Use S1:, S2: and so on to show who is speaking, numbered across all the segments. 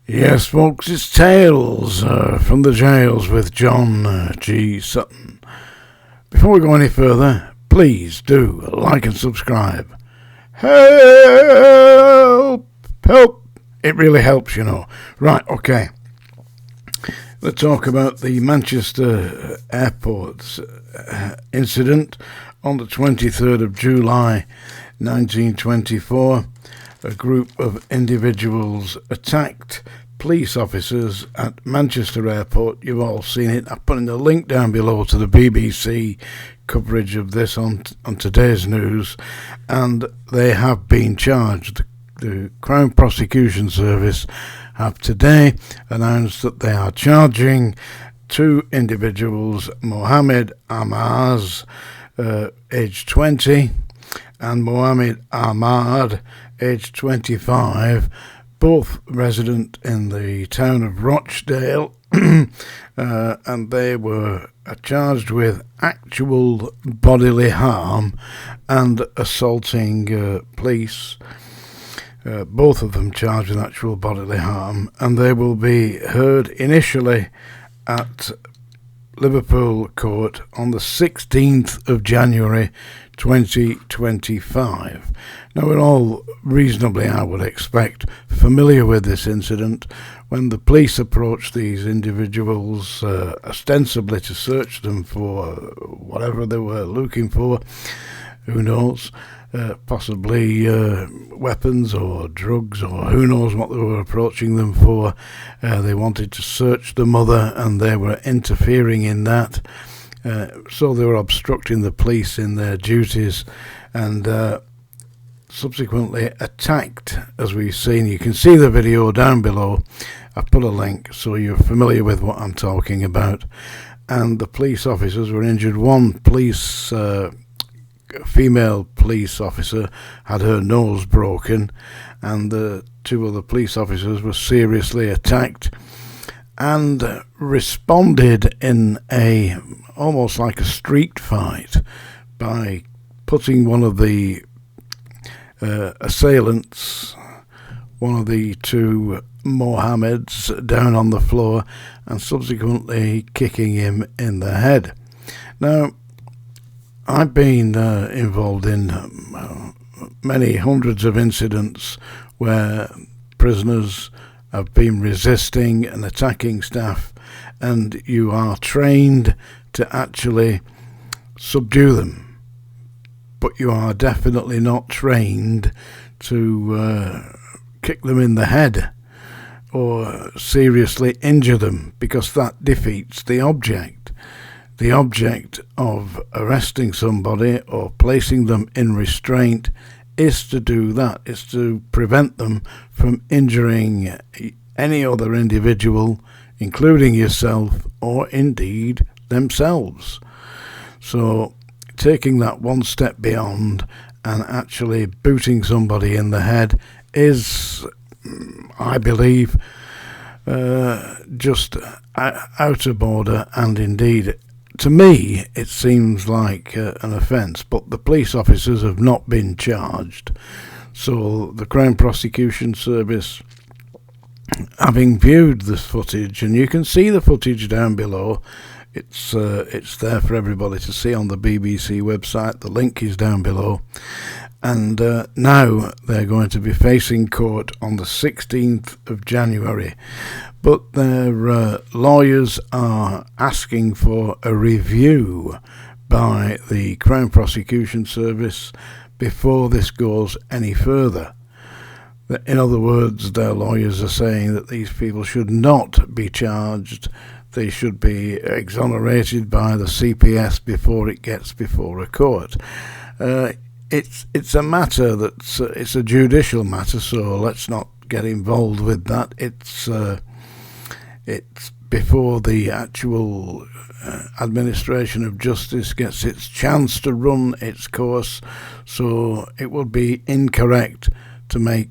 S1: Yes, folks, it's Tales from the Jails with John G. Sutton. Before we go any further, please do like and subscribe. Help! Help! It really helps, you know. Right, okay. Let's talk about the Manchester airport's incident on the 23rd of July 1924. A group of individuals attacked police officers at Manchester Airport. You've all seen it. I've put in a link down below to the BBC coverage of this on today's news, and they have been charged. The Crown Prosecution Service have today announced that they are charging two individuals, Mohammed Ahmaz, aged 20, and Mohammed Ahmad, aged 25, both resident in the town of Rochdale, and they were charged with actual bodily harm and assaulting police. Both of them charged with actual bodily harm, and they will be heard initially at Liverpool Court on the 16th of January 2025. Now, we're all reasonably, I would expect, familiar with this incident when the police approached these individuals ostensibly to search them for whatever they were looking for. Who knows? Possibly weapons or drugs, or who knows what they were approaching them for. They wanted to search the mother, and they were interfering in that. So they were obstructing the police in their duties, and subsequently attacked, as we've seen. You can see the video down below. I've put a link so you're familiar with what I'm talking about. And the police officers were injured. One female police officer had her nose broken, and the two other police officers were seriously attacked and responded in almost like a street fight by putting one of the assailants, one of the two Mohammeds, down on the floor and subsequently kicking him in the head. Now, I've been involved in many hundreds of incidents where prisoners have been resisting and attacking staff, and you are trained to actually subdue them. But you are definitely not trained to kick them in the head or seriously injure them, because that defeats the object. The object of arresting somebody or placing them in restraint is to do that. It's to prevent them from injuring any other individual, including yourself or indeed themselves. So taking that one step beyond and actually booting somebody in the head is, I believe, just out of order, and indeed, to me, it seems like an offence. But the police officers have not been charged. So the Crown Prosecution Service, having viewed this footage, and you can see the footage down below, it's there for everybody to see on the BBC website. The link is down below. And now they're going to be facing court on the 16th of January. But their lawyers are asking for a review by the Crown Prosecution Service before this goes any further. In other words, their lawyers are saying that these people should not be charged. They should be exonerated by the CPS before it gets before a court. It's a matter it's a judicial matter, so let's not get involved with that. It's before the actual administration of justice gets its chance to run its course. So it would be incorrect to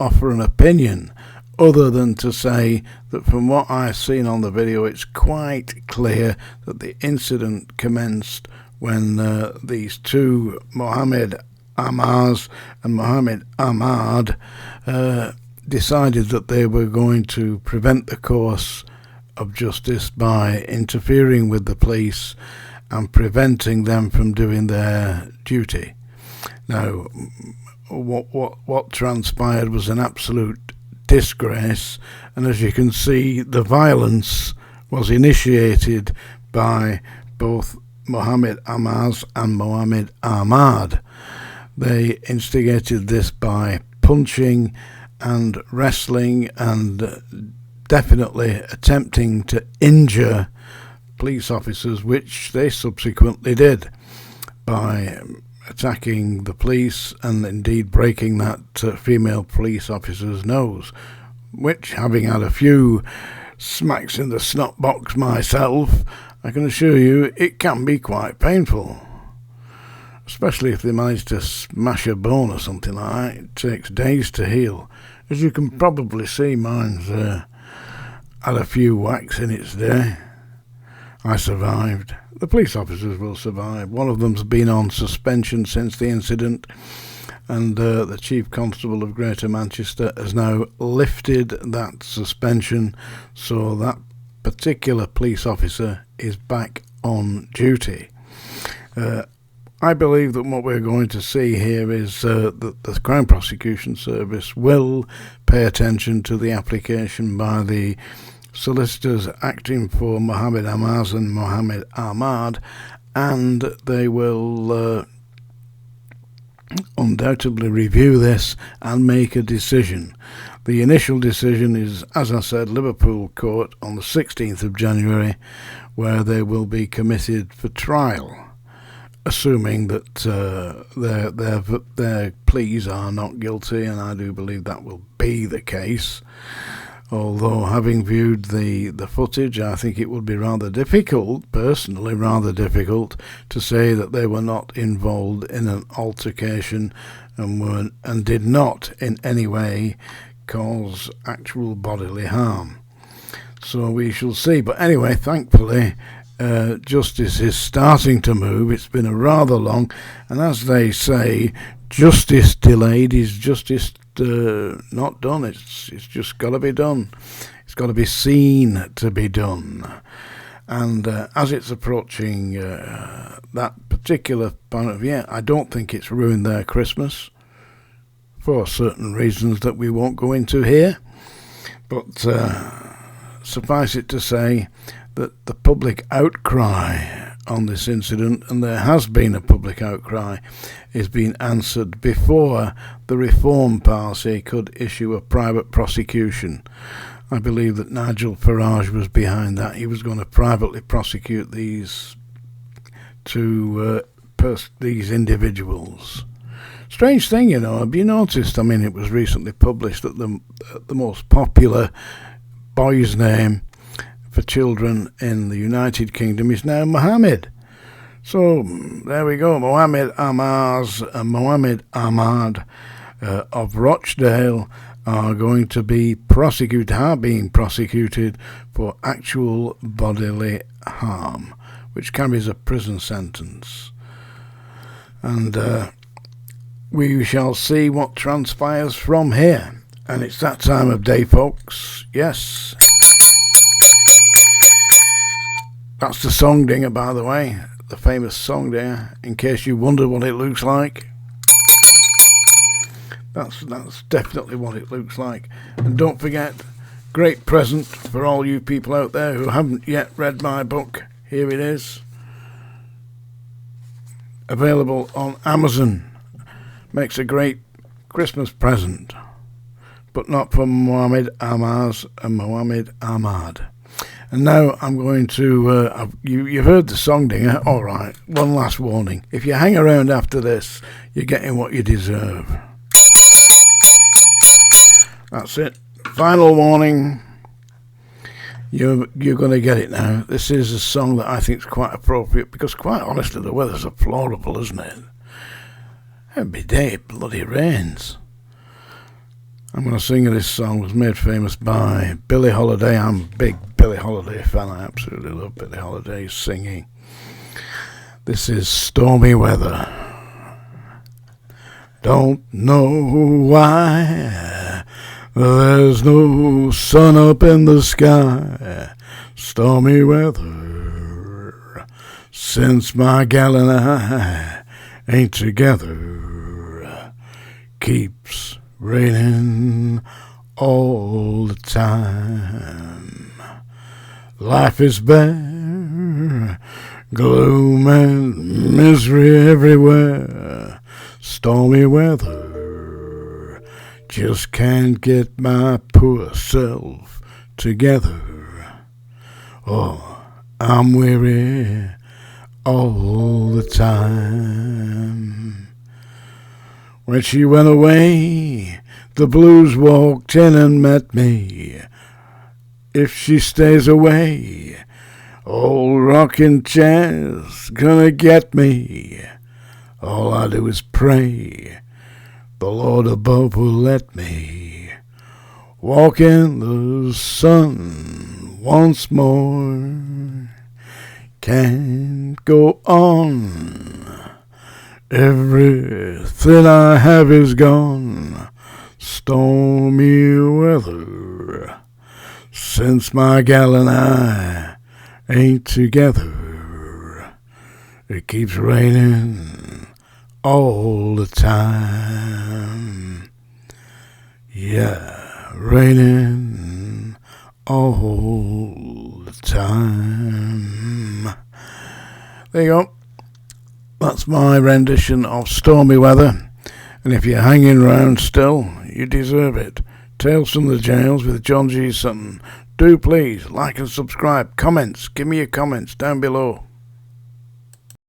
S1: offer an opinion other than to say that from what I've seen on the video, it's quite clear that the incident commenced when these two, Mohammed Ahmaz and Mohammed Ahmad, decided that they were going to prevent the course of justice by interfering with the police and preventing them from doing their duty. Now, what transpired was an absolute disgrace, and as you can see, the violence was initiated by both Mohammed Ammaz and Mohammed Ahmad. They instigated this by punching and wrestling and definitely attempting to injure police officers, which they subsequently did by attacking the police and indeed breaking that female police officer's nose, which, having had a few smacks in the snot box myself, I can assure you it can be quite painful, especially if they manage to smash a bone or something like that. It takes days to heal. As you can probably see, mine's had a few whacks in its day. I survived. The police officers will survive. One of them's been on suspension since the incident, and the Chief Constable of Greater Manchester has now lifted that suspension, so that particular police officer is back on duty. I believe that what we're going to see here is that the Crown Prosecution Service will pay attention to the application by the solicitors acting for Mohammed Ammaz and Mohammed Ahmad, and they will undoubtedly review this and make a decision. The initial decision is, as I said, Liverpool Court on the 16th of January, where they will be committed for trial, assuming that their pleas are not guilty, and I do believe that will be the case. Although, having viewed the footage, I think it would be rather difficult, personally rather difficult, to say that they were not involved in an altercation and did not in any way cause actual bodily harm. So we shall see. But anyway, thankfully, justice is starting to move. It's been a rather long, and as they say, justice delayed is justice not done. It's just got to be done. It's got to be seen to be done. And as it's approaching that particular point of view, I don't think it's ruined their Christmas for certain reasons that we won't go into here. But suffice it to say that the public outcry on this incident, and there has been a public outcry, is being answered before the Reform Party could issue a private prosecution. I believe that Nigel Farage was behind that. He was going to privately prosecute these these individuals. Strange thing, you know, have you noticed? I mean, it was recently published that the most popular boy's name for children in the United Kingdom is now Mohammed. So there we go. Mohammed Ammaz and Mohammed Ahmad of Rochdale are going to be being prosecuted for actual bodily harm, which carries a prison sentence. And we shall see what transpires from here. And it's that time of day, folks. Yes. That's the song dinger, by the way, the famous song dinger, in case you wonder what it looks like. That's definitely what it looks like. And don't forget, great present for all you people out there who haven't yet read my book. Here it is. Available on Amazon. Makes a great Christmas present. But not for Mohammed Ammaz and Mohammed Ahmad. And now I'm going to, you've heard the song dinger, alright, one last warning. If you hang around after this, you're getting what you deserve. That's it. Final warning. You're going to get it now. This is a song that I think is quite appropriate, because quite honestly, the weather's deplorable, isn't it? Every day it bloody rains. I'm going to sing this song. It was made famous by Billie Holiday. I'm a big Billie Holiday fan. I absolutely love Billie Holiday's singing. This is Stormy Weather. Don't know why There's no sun up in the sky, stormy weather, since my gal and I ain't together. Keeps raining all the time. Life is bare, gloom and misery everywhere, stormy weather. Just can't get my poor self together. Oh, I'm weary all the time. When she went away, the blues walked in and met me. If she stays away, old rocking chair's gonna get me. All I do is pray the Lord above will let me walk in the sun once more. Can't go on, everything I have is gone. Stormy weather, since my gal and I ain't together. It keeps raining all the time. Yeah, raining all the time. There you go. That's my rendition of Stormy Weather. And if you're hanging round still, you deserve it. Tales from the Jails with John G. Sutton. Do please like and subscribe. Comments. Give me your comments down below.